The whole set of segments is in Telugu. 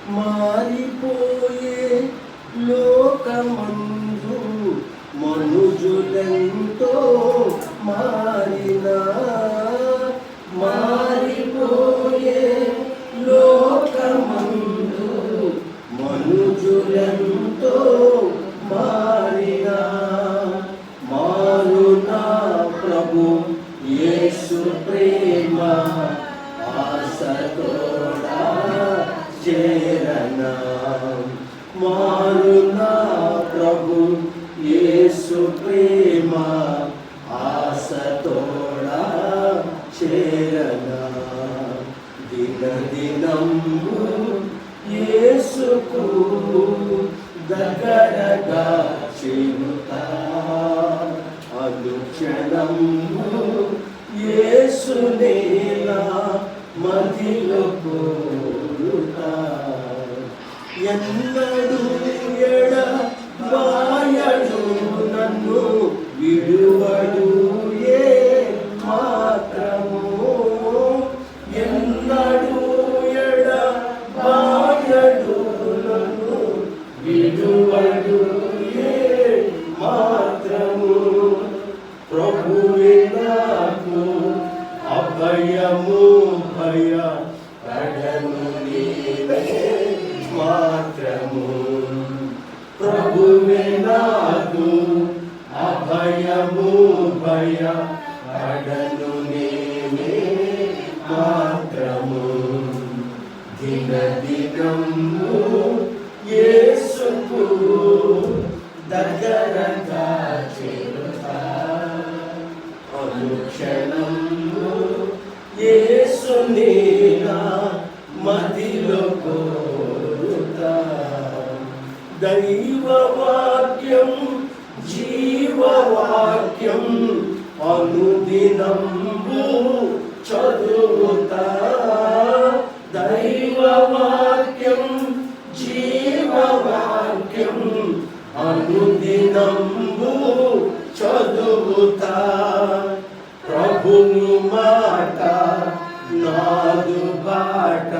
మారిపోయే లోకమందు మనుజులెంతో మారినా, మారిపోయే లోకమందు మనుజులెంతో మారినా, మారునా ప్రభు యేసు ప్రేమ ఆశతోడా చేరనా, మారునా ప్రభు యేసు ప్రేమ ఆశతోడా చేరనా, దినదినము యేసుకు దగ్గరగా చేరుతా, అనుక్షణము యేసునే నా మదిలో కోరుతా, ఎన్నడూ ఎడబాయడు నన్ను విడువడు ఏ మాత్రము, ఎన్నడూ ఎడబాయడు నన్ను విడువడు ఏ మాత్రము, ప్రభువే నాకు అభయము భయపడను నీవే మాత్రము, ప్రభువే నాకు అభయము భయపడను నీవే మాత్రము, దినదినము యేసుకు దగ్గరగా చేరుతా, అనుక్షణము యేసుని నా మదిలో కోరుతా, దైవవాక్యం జీవవాక్యం అనుదినంబు చదువుతా, దైవవాక్యం జీవవాక్యం అనుదినంబు చదువుతా, ప్రభుని మాట నాదు బాట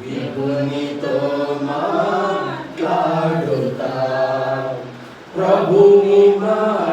విభునితో మాట్లాడుతా, ప్రభుని మాట